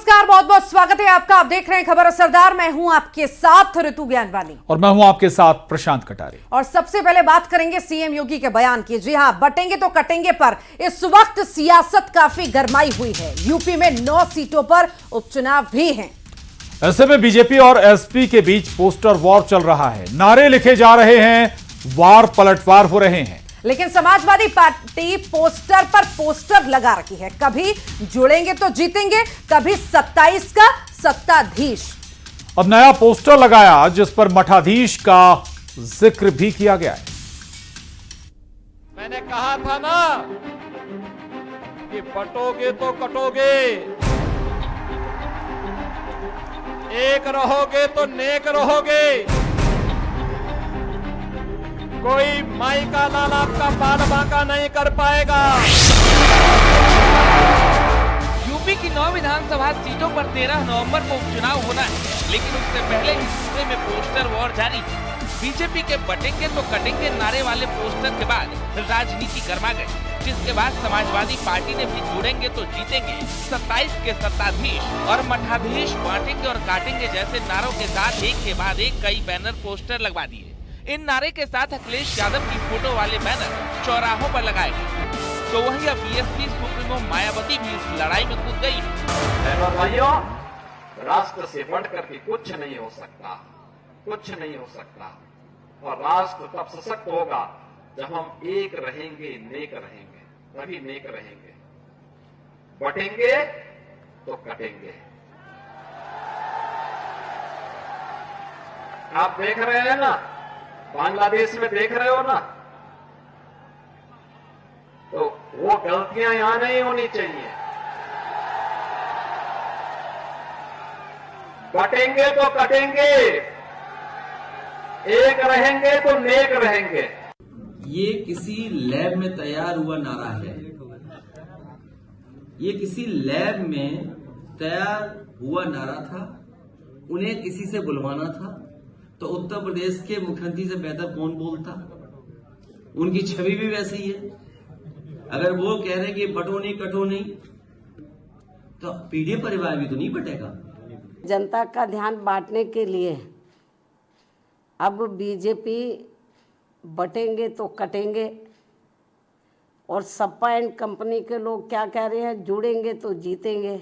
नमस्कार, बहुत बहुत स्वागत है आपका। आप देख रहे हैं खबर असरदार। मैं हूं आपके साथ ऋतु ज्ञानवानी और मैं हूं आपके साथ प्रशांत कटारे। और सबसे पहले बात करेंगे सीएम योगी के बयान की। जी हां, बटेंगे तो कटेंगे पर इस वक्त सियासत काफी गरमाई हुई है। यूपी में 9 सीटों पर उपचुनाव भी हैं। ऐसे में बीजेपी और एसपी के बीच पोस्टर वॉर चल रहा है। नारे लिखे जा रहे हैं, वार पलटवार हो रहे हैं। लेकिन समाजवादी पार्टी पोस्टर पर पोस्टर लगा रखी है। कभी जुड़ेंगे तो जीतेंगे, कभी 27 का सत्ताधीश। अब नया पोस्टर लगाया जिस पर मठाधीश का जिक्र भी किया गया है। मैंने कहा था ना कि बटोगे तो कटोगे, एक रहोगे तो नेक रहोगे। कोई माई का लाल आपका बाल बांका नहीं कर पाएगा। यूपी की 9 विधानसभा सीटों पर 13 नवंबर को उपचुनाव होना है, लेकिन उससे पहले ही सूबे में पोस्टर वॉर जारी। बीजेपी के बटेंगे तो कटेंगे नारे वाले पोस्टर के बाद राजनीति गर्मा गई, जिसके बाद समाजवादी पार्टी ने भी जुड़ेंगे तो जीतेंगे, 27 के सत्ताधीश और मठाधीश, बांटेंगे और काटेंगे जैसे नारों के साथ एक के बाद एक कई बैनर पोस्टर लगवा दिए। इन नारे के साथ अखिलेश यादव की फोटो वाले बैनर चौराहों पर लगाए गए। तो वहीं अब बीएसपी सुप्रीमो मायावती भी इस लड़ाई में कूद गई। बहनों भाइयों, राष्ट्र से बढ़कर के कुछ नहीं हो सकता, कुछ नहीं हो सकता। और राष्ट्र तब सशक्त होगा जब हम एक रहेंगे, नेक रहेंगे, तभी नेक रहेंगे। बटेंगे तो कटेंगे। आप देख रहे हैं ना, बांग्लादेश में देख रहे हो ना, तो वो गलतियां यहां नहीं होनी चाहिए। बटेंगे तो कटेंगे, एक रहेंगे तो नेक रहेंगे। ये किसी लैब में तैयार हुआ नारा है। ये किसी लैब में तैयार हुआ नारा था। उन्हें किसी से बुलवाना था तो उत्तर प्रदेश के मुख्यमंत्री से बेहतर कौन बोलता। उनकी छवि भी वैसी है। अगर वो कह रहे हैं कि बटो नहीं कटो नहीं, तो पीढ़ी परिवार भी तो नहीं बटेगा। जनता का ध्यान बांटने के लिए अब बीजेपी बटेंगे तो कटेंगे और सपा एंड कंपनी के लोग क्या कह रहे हैं, जुड़ेंगे तो जीतेंगे।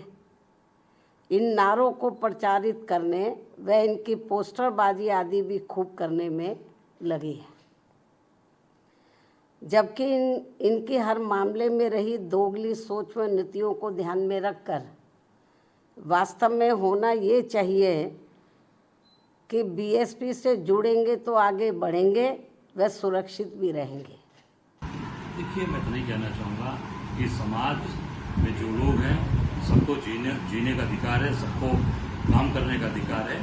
इन नारों को प्रचारित करने व इनकी पोस्टरबाजी आदि भी खूब करने में लगी है, जबकि इनकी हर मामले में रही दोगली सोच व नीतियों को ध्यान में रखकर वास्तव में होना ये चाहिए कि बीएसपी से जुड़ेंगे तो आगे बढ़ेंगे व सुरक्षित भी रहेंगे। देखिए, मैं तो नहीं कहना चाहूँगा कि समाज में जो लोग हैं सबको जीने का अधिकार है, सबको काम करने का अधिकार है।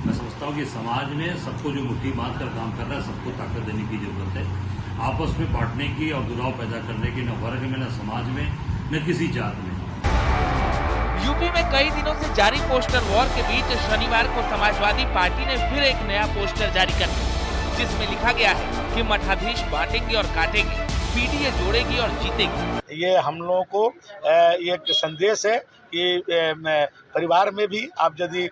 मैं समझता हूँ कि समाज में सबको जो मुट्ठी बांध कर काम कर रहा है, सबको ताकत देने की जरूरत है। आपस में बांटने की और दुराव पैदा करने की न वर्ग में, न समाज में, न किसी जात में। यूपी में कई दिनों से जारी पोस्टर वॉर के बीच शनिवार को समाजवादी पार्टी ने फिर एक नया पोस्टर जारी कर दिया, जिसमें लिखा गया है कि मठाधीश बांटेंगे और काटेंगे, पीडीए जोड़ेगी और जीतेगी। ये हम लोगों को एक संदेश है कि परिवार में भी आप यदि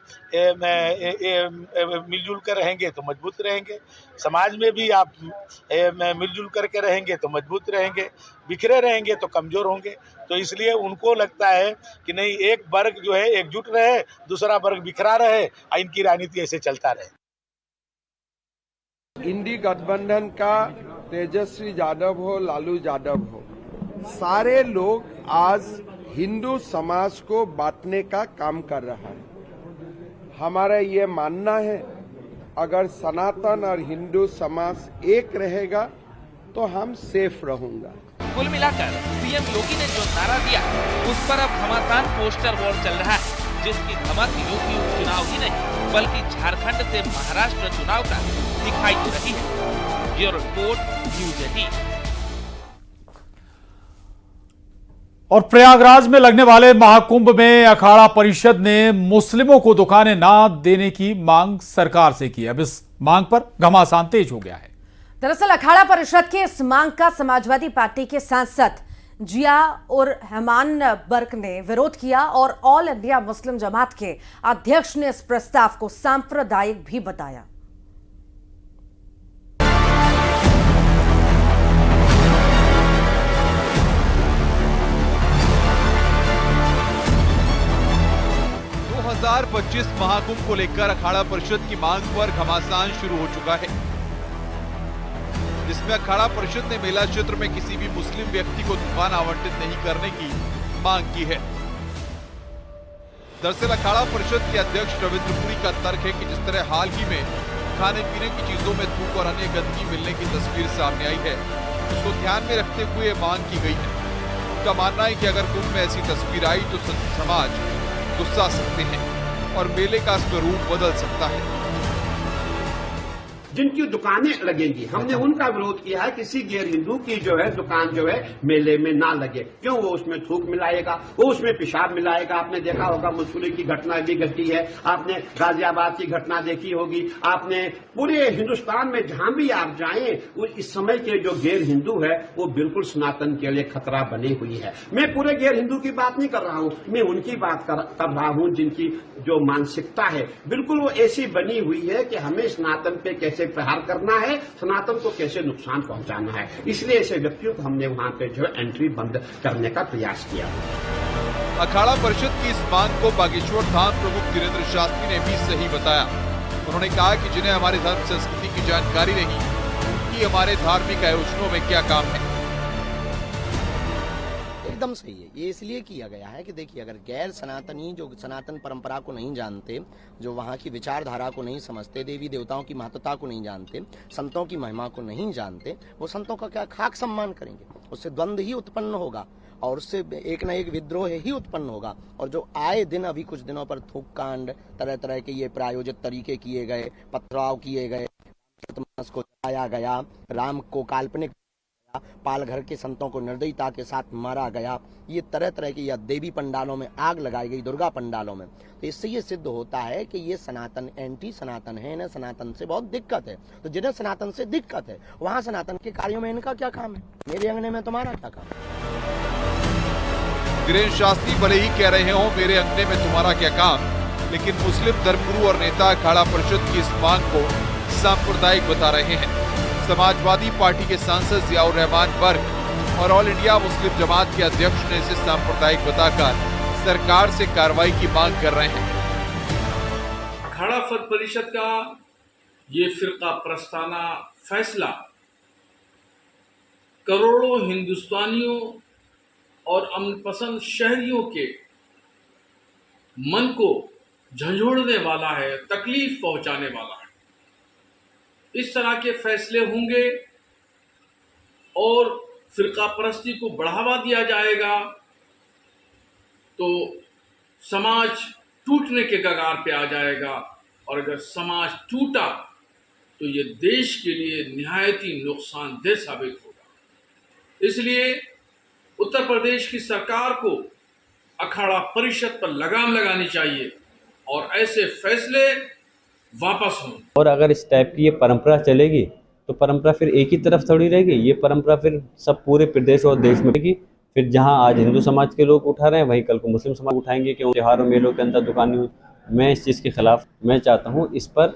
मिलजुल कर रहेंगे तो मजबूत रहेंगे, समाज में भी आप मिलजुल करके रहेंगे तो मजबूत रहेंगे, बिखरे रहेंगे तो कमज़ोर होंगे। तो इसलिए उनको लगता है कि नहीं, एक वर्ग जो है एकजुट रहे, दूसरा वर्ग बिखरा रहे, इनकी राजनीति ऐसे चलता रहे। इंडी गठबंधन का तेजस्वी यादव हो, लालू यादव हो, सारे लोग आज हिंदू समाज को बांटने का काम कर रहा है। हमारा ये मानना है, अगर सनातन और हिंदू समाज एक रहेगा तो हम सेफ रहूंगा। कुल मिलाकर सीएम योगी ने जो नारा दिया, उस पर अब घमासान पोस्टर वॉर चल रहा है, जिसकी धमक यूपी उपचुनाव ही नहीं बल्कि झारखंड से महाराष्ट्र चुनाव का दिखाई दे रही है। Bureau report, news 18। और प्रयागराज में लगने वाले महाकुंभ में अखाड़ा परिषद ने मुस्लिमों को दुकानें ना देने की मांग सरकार से की। अब इस मांग पर घमासान तेज हो गया है। दरअसल अखाड़ा परिषद की इस मांग का समाजवादी पार्टी के सांसद जिया और रहमान बर्क ने विरोध किया और ऑल इंडिया मुस्लिम जमात के अध्यक्ष ने इस प्रस्ताव को सांप्रदायिक भी बताया। दो 2025 महाकुंभ को लेकर अखाड़ा परिषद की मांग पर घमासान शुरू हो चुका है, जिसमें अखाड़ा परिषद ने मेला क्षेत्र में किसी भी मुस्लिम व्यक्ति को दुकान आवंटित नहीं करने की मांग की है। दरअसल अखाड़ा परिषद के अध्यक्ष रविंद्रपुरी का तर्क है कि जिस तरह हाल ही में खाने पीने की चीजों में थूक और अन्य गंदगी मिलने की तस्वीर सामने आई है, उसको ध्यान में रखते हुए मांग की गई है। उनका मानना है कि अगर कुंभ में ऐसी तस्वीर आई तो समाज गुस्सा सकते हैं और मेले का स्वरूप बदल सकता है। जिनकी दुकानें लगेंगी, हमने उनका विरोध किया है। किसी गैर हिंदू की जो है दुकान जो है मेले में ना लगे। क्यों? वो उसमें थूक मिलाएगा, वो उसमें पेशाब मिलाएगा। आपने देखा होगा मसूरी की घटना भी घटी है, आपने गाजियाबाद की घटना देखी होगी, आपने पूरे हिंदुस्तान में जहां भी आप जाएं, इस समय के जो गैर हिंदू है वो बिल्कुल सनातन के लिए खतरा बनी हुई है। मैं पूरे गैर हिंदू की बात नहीं कर रहा हूं, मैं उनकी बात कर रहा हूं जिनकी जो मानसिकता है बिल्कुल वो ऐसी बनी हुई है कि हमें सनातन पे कैसे प्रहार करना है, सनातन को कैसे नुकसान पहुंचाना है। इसलिए ऐसे व्यक्तियों को हमने वहां पे जो है एंट्री बंद करने का प्रयास किया। अखाड़ा परिषद की इस मांग को बागेश्वर धाम प्रमुख धीरेन्द्र शास्त्री ने भी सही बताया। उन्होंने कहा कि जिन्हें हमारी धर्म संस्कृति की जानकारी नहीं, उनकी हमारे धार्मिक आयोजनों में क्या काम है। एकदम सही है। ये इसलिए किया गया है कि देखिए, अगर गैर सनातनी जो सनातन परंपरा को नहीं जानते, जो वहाँ की विचारधारा को नहीं समझते, देवी देवताओं की महत्वता को नहीं जानते, संतों की महिमा को नहीं जानते, वो संतों का क्या खाक सम्मान करेंगे। उससे द्वंद्व ही उत्पन्न होगा और उससे एक न एक विद्रोह ही उत्पन्न होगा। और जो आए दिन अभी कुछ दिनों पर थूक कांड, तरह तरह के ये प्रायोजित तरीके किए गए, पथराव किए गए, को जलाया गया, राम को काल्पनिक, पालघर के संतों को निर्दयता के साथ मारा गया, ये तरह तरह की, या देवी पंडालों में आग लगाई गई, दुर्गा पंडालों में, तो इससे ये सिद्ध होता है कि ये सनातन एंटी सनातन है, इन्हें सनातन से बहुत दिक्कत है। तो जिन्हें सनातन से दिक्कत है वहाँ सनातन के कार्यों में इनका क्या काम है? मेरे अंगने में तुम्हारा क्या काम है? धीरेन्द्र शास्त्री भले ही कह रहे हो मेरे अंगने में तुम्हारा क्या काम, लेकिन मुस्लिम धर्मगुरु और नेता अखाड़ा परिषद की इस मांग को सांप्रदायिक बता रहे हैं। समाजवादी पार्टी के सांसद जियाउर रहमान बर्क और ऑल इंडिया मुस्लिम जमात के अध्यक्ष ने इसे सांप्रदायिक बताकर सरकार से कार्रवाई की मांग कर रहे हैं। अखाड़ा परिषद का ये फिरका प्रस्ताना फैसला करोड़ों हिंदुस्तानियों और अमन पसंद शहरियों के मन को झंझोड़ने वाला है, तकलीफ पहुंचाने वाला है। इस तरह के फैसले होंगे और फिरका परस्ती को बढ़ावा दिया जाएगा तो समाज टूटने के कगार पे आ जाएगा। और अगर समाज टूटा तो ये देश के लिए निहायत ही नुकसानदेह साबित होगा। इसलिए उत्तर प्रदेश की सरकार को अखाड़ा परिषद पर लगाम लगानी चाहिए और ऐसे फैसले वापस हों। और अगर इस टाइप की ये परंपरा चलेगी तो परंपरा फिर एक ही तरफ थोड़ी रहेगी, ये परंपरा फिर सब पूरे प्रदेश और देश में रहेगी। फिर जहां आज हिंदू समाज के लोग उठा रहे हैं वहीं कल को मुस्लिम समाज उठाएंगे कि त्योहारों मेलों के अंदर दुकानें। मैं इस चीज़ के खिलाफ, मैं चाहता हूं इस पर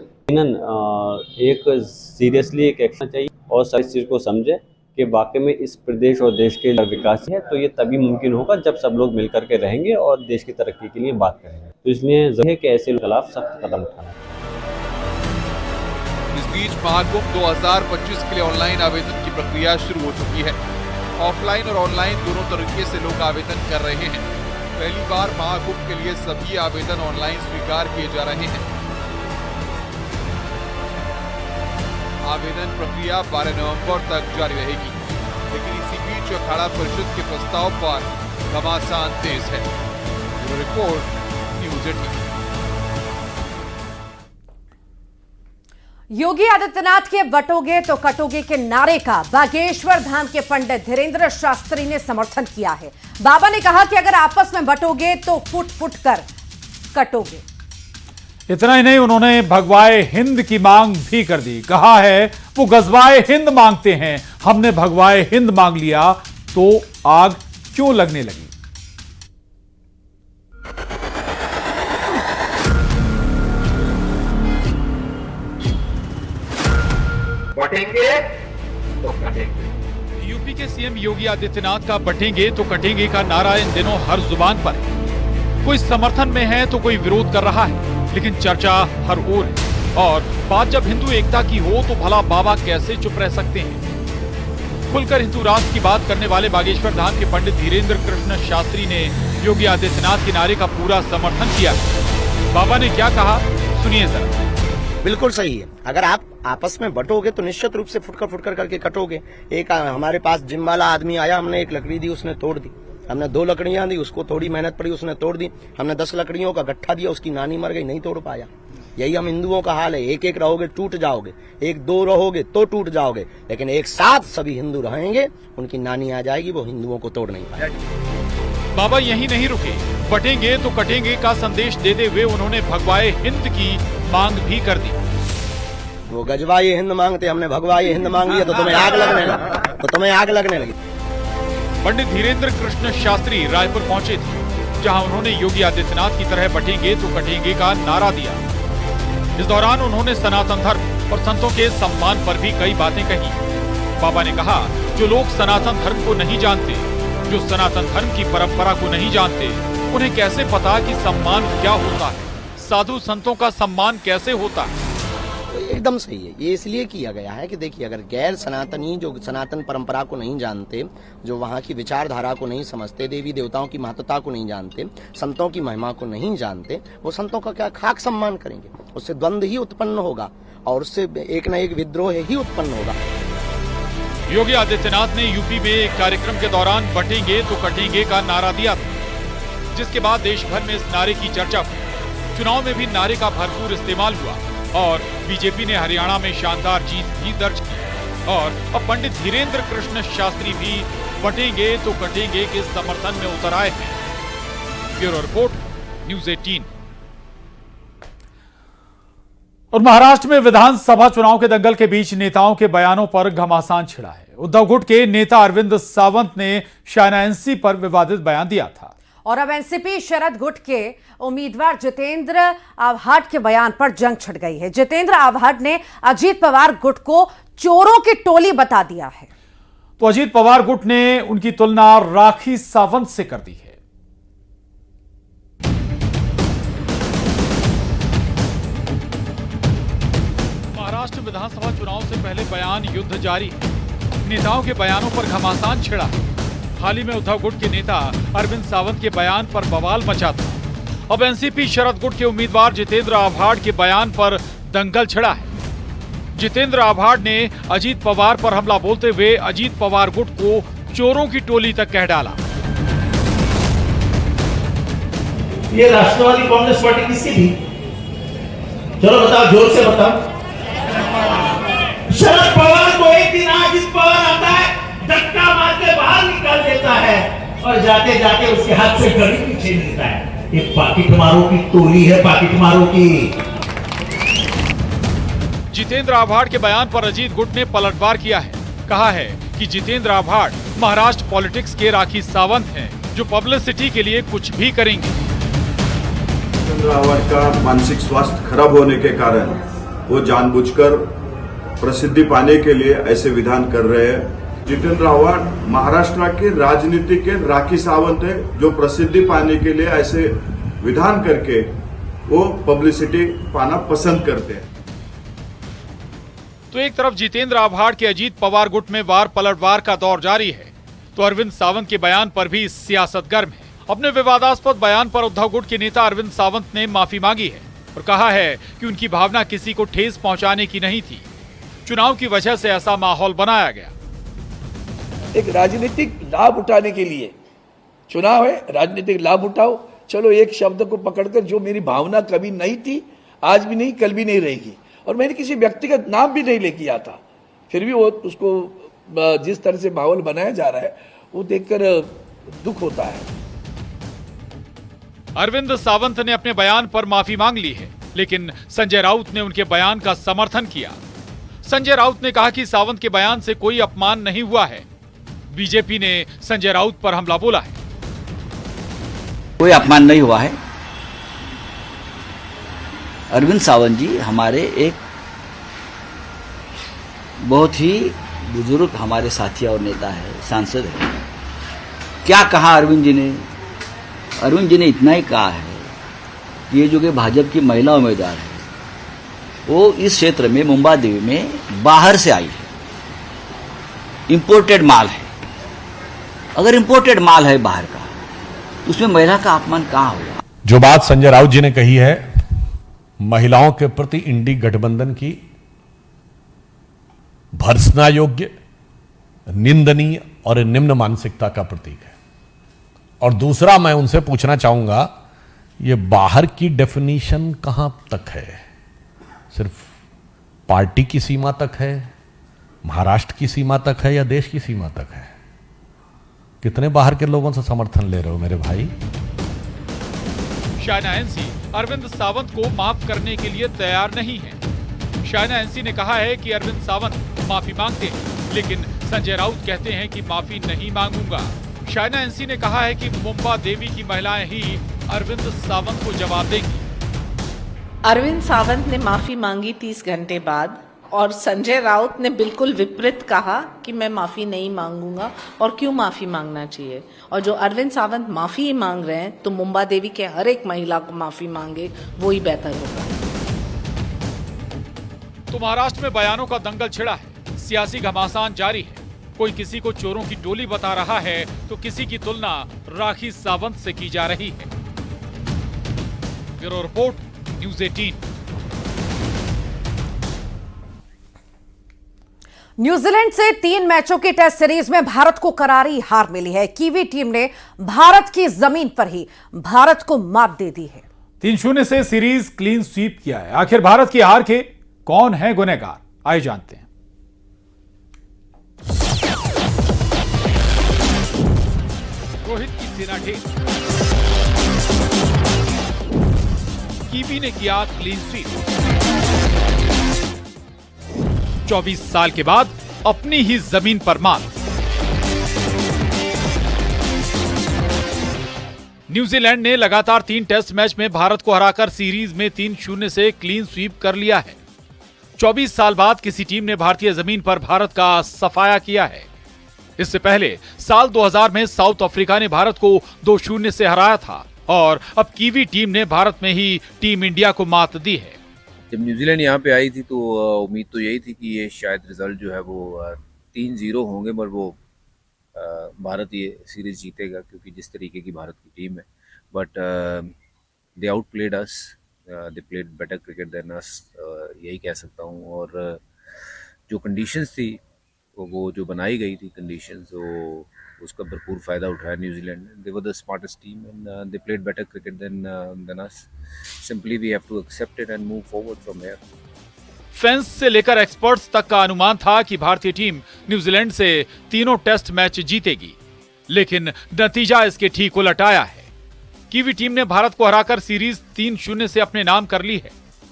एक सीरियसली एक एक्शन चाहिए और सब इस चीज़ को समझे कि वाकई में इस प्रदेश और देश के विकास है तो ये तभी मुमकिन होगा जब सब लोग मिलकर के रहेंगे और देश की तरक्की के लिए बात करेंगे। तो इसलिए ज़रूरी है कि ऐसे खिलाफ सख्त कदम उठाना। इस बीच महाकुंभ 2025 के लिए ऑनलाइन आवेदन की प्रक्रिया शुरू हो चुकी है। ऑफलाइन और ऑनलाइन दोनों तरीके से लोग आवेदन कर रहे हैं। पहली बार महाकुंभ के लिए सभी आवेदन ऑनलाइन स्वीकार किए जा रहे हैं। आवेदन प्रक्रिया 12 नवंबर तक जारी रहेगी, लेकिन इसी बीच अखाड़ा परिषद के प्रस्ताव पर घमासान तेज है। Report news 18। योगी आदित्यनाथ के बटोगे तो कटोगे के नारे का बागेश्वर धाम के पंडित धीरेन्द्र शास्त्री ने समर्थन किया है। बाबा ने कहा कि अगर आपस में बटोगे तो फुट फुट कर कटोगे। इतना ही नहीं, उन्होंने भगवाए हिंद की मांग भी कर दी। कहा है वो गजवाए हिंद मांगते हैं, हमने भगवाए हिंद मांग लिया तो आग क्यों लगने लगी? बटेंगे तो कटेंगे। यूपी के सीएम योगी आदित्यनाथ का बटेंगे तो कटेंगे का नारा इन दिनों हर जुबान पर है। कोई समर्थन में है तो कोई विरोध कर रहा है, लेकिन चर्चा हर ओर है। और बात जब हिंदू एकता की हो तो भला बाबा कैसे चुप रह सकते हैं? खुलकर हिंदू राष्ट्र की बात करने वाले बागेश्वर धाम के पंडित धीरेन्द्र कृष्ण शास्त्री ने योगी आदित्यनाथ के नारे का पूरा समर्थन किया। बाबा ने क्या कहा, सुनिए जरा। बिल्कुल सही है। अगर आप आपस में बटोगे तो निश्चित रूप से फुटकर करके कटोगे। एक हमारे पास जिम वाला आदमी आया, हमने एक लकड़ी दी, उसने तोड़ दी। हमने 2 लकड़ियां दी, उसको थोड़ी मेहनत पड़ी, उसने तोड़ दी। हमने 10 लकड़ियों का गट्ठा दिया, उसकी नानी मर गई, नहीं तोड़ पाया। यही हम हिंदुओं का हाल है। एक एक रहोगे टूट जाओगे, 1-2 रहोगे तो टूट जाओगे, लेकिन एक साथ सभी हिंदू रहेंगे, उनकी नानी आ जाएगी, वो हिंदुओं को तोड़ नहीं पाएगी। बाबा यही नहीं रुके, बटेंगे तो कटेंगे का संदेश देते हुए उन्होंने भगवाए हिंद की मांग भी कर दी। वो गजवाए हिंद मांगते, हमने भगवाए हिंद मांग लिया तो तुम्हें आग लगने लगी। पंडित धीरेन्द्र कृष्ण शास्त्री रायपुर पहुंचे थे, जहां उन्होंने योगी आदित्यनाथ की तरह बटेंगे तो कटेंगे का नारा दिया। इस दौरान उन्होंने सनातन धर्म और संतों के सम्मान पर भी कई बातें कही। बाबा ने कहा, जो लोग सनातन धर्म को नहीं जानते, जो सनातन धर्म की परंपरा को नहीं जानते, उन्हें कैसे पता कि सम्मान क्या होता है, साधु संतों का सम्मान कैसे होता है? एकदम सही है। ये इसलिए किया गया है कि देखिए, अगर गैर सनातनी जो सनातन परंपरा को नहीं जानते, जो वहाँ की विचारधारा को नहीं समझते, देवी देवताओं की महत्ता को नहीं जानते, संतों की महिमा को नहीं जानते, वो संतों का क्या खाक सम्मान करेंगे? उससे द्वंद्व ही उत्पन्न होगा और उससे एक न एक विद्रोह ही उत्पन्न होगा। योगी आदित्यनाथ ने यूपी में एक कार्यक्रम के दौरान बटेंगे तो कटेंगे का नारा दिया था, जिसके बाद देश भर में इस नारे की चर्चा हुई। चुनाव में भी नारे का भरपूर इस्तेमाल हुआ और बीजेपी ने हरियाणा में शानदार जीत भी दर्ज की। और अब पंडित धीरेन्द्र कृष्ण शास्त्री भी बटेंगे तो कटेंगे के समर्थन में उतर आए हैं। Bureau report, news 18। और महाराष्ट्र में विधानसभा चुनाव के दंगल के बीच नेताओं के बयानों पर घमासान छिड़ा है। उद्धव गुट के नेता अरविंद सावंत ने शायना पर विवादित बयान दिया था। और अब एनसीपी शरद गुट के उम्मीदवार जितेंद्र आव्हाड के बयान पर जंग छिड़ गई है। जितेंद्र आव्हाड ने अजीत पवार गुट को चोरों की टोली बता दिया है। तो अजीत पवार गुट ने उनकी तुलना राखी सावंत से कर दी है। महाराष्ट्र विधानसभा चुनाव से पहले बयान युद्ध जारी है। नेताओं के बयानों पर घमासान छिड़ा। हाल ही में उद्धव गुट के नेता अरविंद सावंत के बयान पर बवाल मचा था। अब एनसीपी शरद गुट के उम्मीदवार जितेंद्र आव्हाड के बयान पर दंगल छिड़ा है। जितेंद्र आव्हाड ने अजीत पवार पर हमला बोलते हुए अजीत पवार गुट को चोरों की टोली तक कह डाला। ये राष्ट्रवादी कांग्रेस पार्टी किसकी थी? चलो बताओ, जोर से बताओ। शरद पवार को एक दिन अजीत पवार आता है, धक्का मार के बाहर निकाल देता है और जाते जाते उसके हाथ से घड़ी भी छीन लेता है। ये पाकिट मारों की टोली है, पाकिट मारों की। जितेंद्र आव्हाड के बयान पर अजीत गुट ने पलटवार किया है। कहा है कि जितेंद्र आव्हाड महाराष्ट्र पॉलिटिक्स के राखी सावंत हैं, जो पब्लिसिटी के लिए कुछ भी करेंगे। जितेंद्र आव्हाड का मानसिक स्वास्थ्य खराब होने के कारण वो जानबूझकर प्रसिद्धि पाने के लिए ऐसे विधान कर रहे हैं। जितेंद्र आव्हाड महाराष्ट्र के राजनीति के राखी सावंत है, जो प्रसिद्धि पाने के लिए ऐसे विधान करके वो पब्लिसिटी पाना पसंद करते हैं। तो एक तरफ जितेंद्र आव्हाड के अजीत पवार गुट में वार पलटवार का दौर जारी है, तो अरविंद सावंत के बयान पर भी सियासत गर्म है। अपने विवादास्पद बयान पर उद्धव गुट के नेता अरविंद सावंत ने माफी मांगी है और कहा है कि उनकी भावना किसी को ठेस पहुंचाने की नहीं थी। चुनाव की वजह से ऐसा माहौल बनाया गया। एक राजनीतिक लाभ उठाने के लिए चुनाव है, राजनीतिक लाभ उठाओ। चलो एक शब्द को पकड़कर, जो मेरी भावना कभी नहीं थी, आज भी नहीं, कल भी नहीं रहेगी, और मैंने किसी व्यक्तिगत नाम भी नहीं लेके आया था, फिर भी वो उसको जिस तरह से माहौल बनाया जा रहा है वो देखकर दुख होता है। अरविंद सावंत ने अपने बयान पर माफी मांग ली है, लेकिन संजय राउत ने उनके बयान का समर्थन किया। संजय राउत ने कहा कि सावंत के बयान से कोई अपमान नहीं हुआ है। बीजेपी ने संजय राउत पर हमला बोला है। कोई अपमान नहीं हुआ है। अरविंद सावंत जी हमारे एक बहुत ही बुजुर्ग हमारे साथी और नेता है, सांसद है। क्या कहा अरविंद जी ने? अरविंद जी ने इतना ही कहा है कि ये जो कि भाजपा की महिला उम्मीदवार है वो इस क्षेत्र में मुंबा देवी में बाहर से आई है, इंपोर्टेड माल है। अगर इंपोर्टेड माल है बाहर का, उसमें महिला का अपमान कहां होगा? जो बात संजय राउत जी ने कही है महिलाओं के प्रति इंडी गठबंधन की भर्त्सना योग्य, निंदनीय और निम्न मानसिकता का प्रतीक है। और दूसरा मैं उनसे पूछना चाहूंगा, ये बाहर की डेफिनेशन कहां तक है? सिर्फ पार्टी की सीमा तक है, महाराष्ट्र की सीमा तक है या देश की सीमा तक है? कितने बाहर के लोगों से समर्थन ले रहे हो मेरे भाई? शायना एनसी अरविंद सावंत को माफ करने के लिए तैयार नहीं है। शायना एनसी ने कहा है कि अरविंद सावंत माफी मांगते हैं, लेकिन संजय राउत कहते हैं कि माफी नहीं मांगूंगा। शायना एनसी ने कहा है कि मुंबा देवी की महिलाएं ही अरविंद सावंत को जवाब देंगी। अरविंद सावंत ने माफी मांगी 30 घंटे बाद, और संजय राउत ने बिल्कुल विपरीत कहा कि मैं माफी नहीं मांगूंगा। और क्यों माफी मांगना चाहिए? और जो अरविंद सावंत माफी ही मांग रहे हैं तो मुंबा देवी के हर एक महिला को माफी मांगे, वो ही बेहतर होगा। तो महाराष्ट्र में बयानों का दंगल छिड़ा है, सियासी घमासान जारी है। कोई किसी को चोरों की टोली बता रहा है तो किसी की तुलना राखी सावंत से की जा रही है। Bureau report, news 18। न्यूजीलैंड से 3 मैचों की टेस्ट सीरीज में भारत को करारी हार मिली है। कीवी टीम ने भारत की जमीन पर ही भारत को मात दे दी है। 3-0 से सीरीज क्लीन स्वीप किया है। आखिर भारत की हार के कौन है गुनहगार, आइए जानते हैं। रोहित की सेना ढेर, कीवी ने किया क्लीन स्वीप। 24 साल के बाद अपनी ही जमीन पर मात। न्यूजीलैंड ने लगातार 3 टेस्ट मैच में भारत को हराकर सीरीज में 3-0 से क्लीन स्वीप कर लिया है। 24 साल बाद किसी टीम ने भारतीय जमीन पर भारत का सफाया किया है। इससे पहले साल 2000 में साउथ अफ्रीका ने भारत को 2-0 से हराया था और अब कीवी टीम ने भारत में ही टीम इंडिया को मात दी है। जब न्यूजीलैंड यहाँ पे आई थी तो उम्मीद तो यही थी कि ये शायद रिजल्ट जो है वो 3-0 होंगे, पर वो भारत ये सीरीज जीतेगा क्योंकि जिस तरीके की भारत की टीम है। But they out played us, they played better cricket than अस, यही कह सकता हूँ। और जो कंडीशंस थी वो जो बनाई गई थी कंडीशंस, वो उसका भरपूर फायदा उठाया न्यूजीलैंड ने। They were the smartest team and they played better cricket than us. Simply we have to accept it and move forward from here. Fans से लेकर एक्सपर्ट्स तक का अनुमान था कि भारतीय टीम न्यूजीलैंड से तीनों टेस्ट मैच जीतेगी, लेकिन नतीजा इसके ठीक उलट आया है। कीवी टीम ने भारत को हराकर सीरीज 3-0 से अपने नाम कर ली है।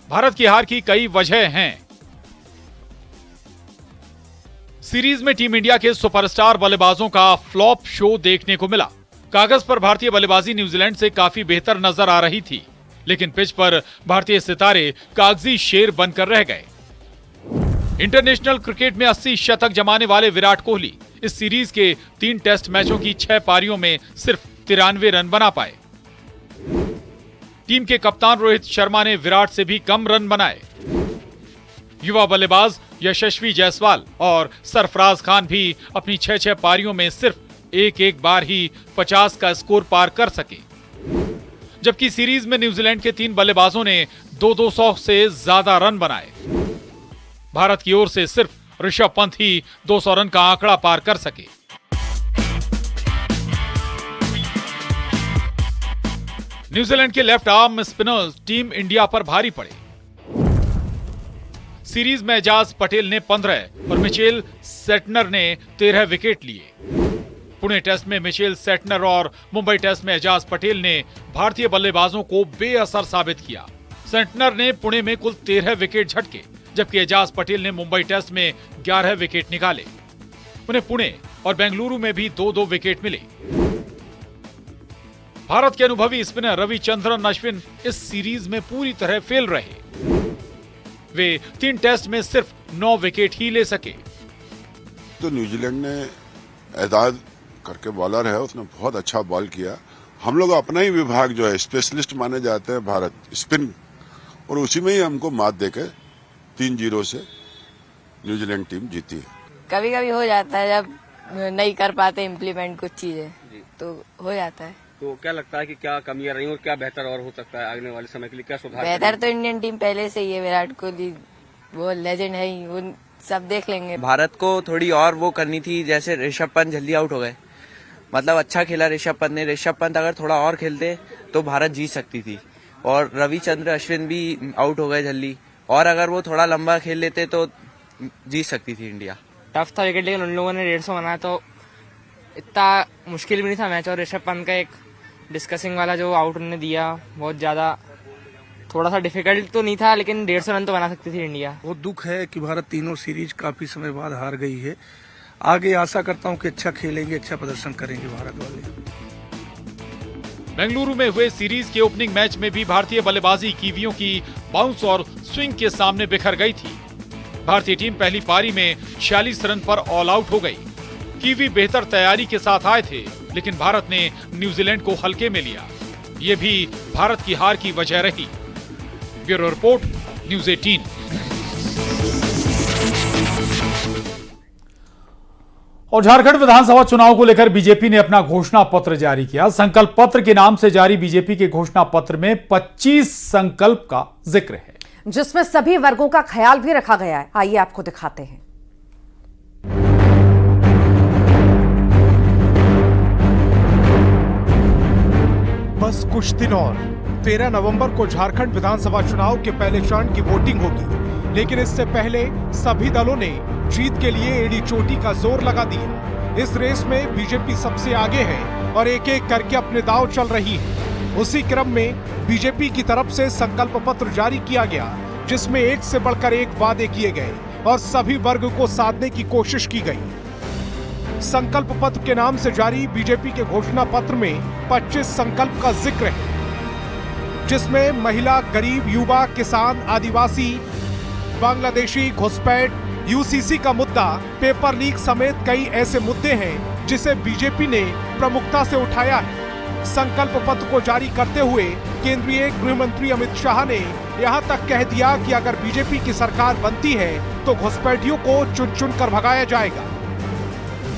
भारत की हार की कई वजह हैं। सीरीज में टीम इंडिया के सुपरस्टार बल्लेबाजों का फ्लॉप शो देखने को मिला। कागज पर भारतीय बल्लेबाजी न्यूजीलैंड से काफी बेहतर नजर आ रही थी, लेकिन पिच पर भारतीय सितारे कागजी शेर बनकर रह गए। इंटरनेशनल क्रिकेट में 80 शतक जमाने वाले विराट कोहली इस सीरीज के 3 टेस्ट मैचों की 6 पारियों में सिर्फ 93 रन बना पाए। टीम के कप्तान रोहित शर्मा ने विराट से भी कम रन बनाए। युवा बल्लेबाज यशस्वी जायसवाल और सरफराज खान भी अपनी 6 पारियों में सिर्फ एक बार ही 50 का स्कोर पार कर सके, जबकि सीरीज में न्यूजीलैंड के 3 बल्लेबाजों ने 200 से ज्यादा रन बनाए। भारत की ओर से सिर्फ ऋषभ पंत ही 200 रन का आंकड़ा पार कर सके। न्यूजीलैंड के left arm spinners team India पर भारी पड़े। सीरीज में एजाज पटेल ने 15 और मिचेल सेटनर ने 13 विकेट लिए। पुणे टेस्ट में मिचेल सेटनर और मुंबई टेस्ट में एजाज पटेल ने भारतीय बल्लेबाजों को बेअसर साबित किया। सेटनर ने पुणे में कुल 13 विकेट झटके, जबकि एजाज पटेल ने मुंबई टेस्ट में 11 विकेट निकाले। उन्हें पुणे और बेंगलुरु में भी 2-2 विकेट मिले। भारत के अनुभवी स्पिनर रविचंद्रन अश्विन इस सीरीज में पूरी तरह फेल रहे। वे 3 टेस्ट में सिर्फ 9 विकेट ही ले सके। तो न्यूजीलैंड ने एजाज करके बॉलर है, उसने बहुत अच्छा बॉल किया। हम लोग अपना ही विभाग जो है स्पेशलिस्ट माने जाते हैं भारत स्पिन, और उसी में ही हमको मात देकर 3-0 से न्यूजीलैंड टीम जीती है। कभी कभी हो जाता है जब नहीं कर पाते इम्प्लीमेंट कुछ चीजें, तो हो जाता है। तो क्या लगता है कि क्या कमियां रही और क्या बेहतर और हो सकता है आने वाले समय के लिए, क्या सुधार? बेहतर तो इंडियन टीम पहले से ही है, विराट कोहली वो लेजेंड है ही, वो सब देख लेंगे। भारत को थोड़ी और वो करनी थी, जैसे ऋषभ पंत जल्दी आउट हो गए, मतलब अच्छा खेला ऋषभ पंत ने। ऋषभ पंत अगर थोड़ा और खेलते तो भारत जीत सकती थी, और रविचंद्र अश्विन भी आउट हो गए जल्दी, और अगर वो थोड़ा लंबा खेल लेते तो जीत सकती थी इंडिया। टफ था विकेट, लेकिन उन लोगों ने 150 बनाया तो इतना मुश्किल भी नहीं था मैच। और ऋषभ पंत का एक डिस्कसिंग वाला जो आउट उन्होंने दिया, बहुत ज्यादा थोड़ा सा डिफिकल्ट तो नहीं था, लेकिन 150 रन तो बना सकती थी इंडिया। बहुत दुख है कि भारत तीनों सीरीज काफी समय बाद हार गई है। आगे आशा करता हूं कि अच्छा खेलेंगे, अच्छा प्रदर्शन करेंगे भारत वाले। बेंगलुरु में हुए सीरीज के ओपनिंग मैच में भी भारतीय बल्लेबाजी कीवियों की बाउंस और स्विंग के सामने बिखर गई थी। भारतीय टीम पहली पारी में 46 रन पर ऑल आउट हो गई। कीवी बेहतर तैयारी के साथ आए थे, लेकिन भारत ने न्यूजीलैंड को हल्के में लिया। ये भी भारत की हार की वजह रही। Bureau report, news 18। और झारखंड विधानसभा चुनाव को लेकर बीजेपी ने अपना घोषणा पत्र जारी किया। संकल्प पत्र के नाम से जारी बीजेपी के घोषणा पत्र में 25 संकल्प का जिक्र है, जिसमें सभी वर्गों का ख्याल भी रखा गया है। आइए आपको दिखाते हैं। बस कुछ दिन और 13 नवंबर को झारखंड विधानसभा चुनाव के पहले चरण की वोटिंग होगी, लेकिन इससे पहले सभी दलों ने जीत के लिए एड़ी चोटी का जोर लगा दिया। इस रेस में बीजेपी सबसे आगे है और एक एक करके अपने दांव चल रही है। उसी क्रम में बीजेपी की तरफ से संकल्प पत्र जारी किया गया, जिसमें एक से बढ़कर एक वादे किए गए और सभी वर्ग को साधने की कोशिश की गई। संकल्प पत्र के नाम से जारी बीजेपी के घोषणा पत्र में 25 संकल्प का जिक्र है, जिसमें महिला, गरीब, युवा, किसान, आदिवासी, बांग्लादेशी, घुसपैठ, यूसीसी का मुद्दा, पेपर लीक समेत कई ऐसे मुद्दे हैं जिसे बीजेपी ने प्रमुखता से उठाया है। संकल्प पत्र को जारी करते हुए केंद्रीय गृह मंत्री अमित शाह ने यहां तक कह दिया कि अगर बीजेपी की सरकार बनती है तो घुसपैठियों को चुन चुन कर भगाया जाएगा।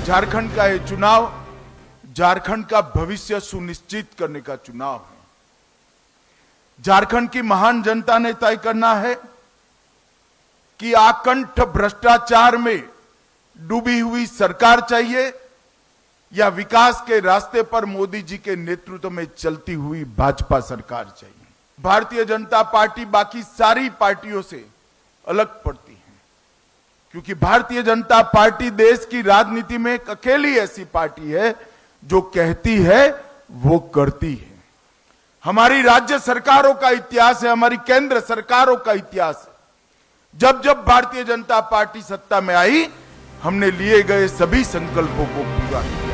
झारखंड का ये चुनाव झारखंड का भविष्य सुनिश्चित करने का चुनाव है। झारखंड की महान जनता ने तय करना है कि आकंठ भ्रष्टाचार में डूबी हुई सरकार चाहिए या विकास के रास्ते पर मोदी जी के नेतृत्व में चलती हुई भाजपा सरकार चाहिए। भारतीय जनता पार्टी बाकी सारी पार्टियों से अलग पड़ती है, क्योंकि भारतीय जनता पार्टी देश की राजनीति में एक अकेली ऐसी पार्टी है जो कहती है वो करती है। हमारी राज्य सरकारों का इतिहास है, हमारी केंद्र सरकारों का इतिहास है। जब जब भारतीय जनता पार्टी सत्ता में आई, हमने लिए गए सभी संकल्पों को पूरा किया।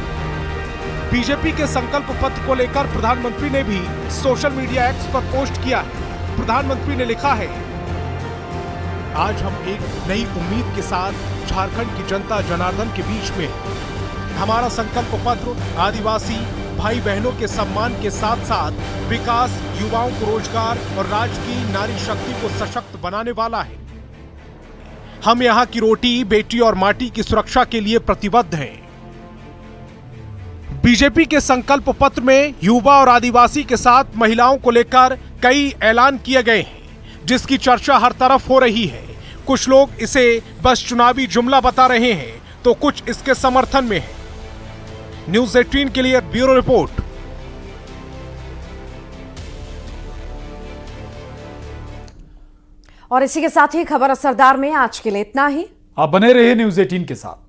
बीजेपी के संकल्प पत्र को लेकर प्रधानमंत्री ने भी सोशल मीडिया एक्स पर पोस्ट किया है। प्रधानमंत्री ने लिखा है, आज हम एक नई उम्मीद के साथ झारखंड की जनता जनार्दन के बीच में। हमारा संकल्प पत्र आदिवासी भाई बहनों के सम्मान के साथ साथ विकास, युवाओं को रोजगार और राज्य की नारी शक्ति को सशक्त बनाने वाला है। हम यहाँ की रोटी, बेटी और माटी की सुरक्षा के लिए प्रतिबद्ध हैं। बीजेपी के संकल्प पत्र में युवा और आदिवासी के साथ महिलाओं को लेकर कई ऐलान किए गए हैं, जिसकी चर्चा हर तरफ हो रही है। कुछ लोग इसे बस चुनावी जुमला बता रहे हैं, तो कुछ इसके समर्थन में है। न्यूज़ 18 के लिए ब्यूरो रिपोर्ट। और इसी के साथ ही खबर असरदार में आज के लिए इतना ही। आप बने रहिए न्यूज़ 18 के साथ।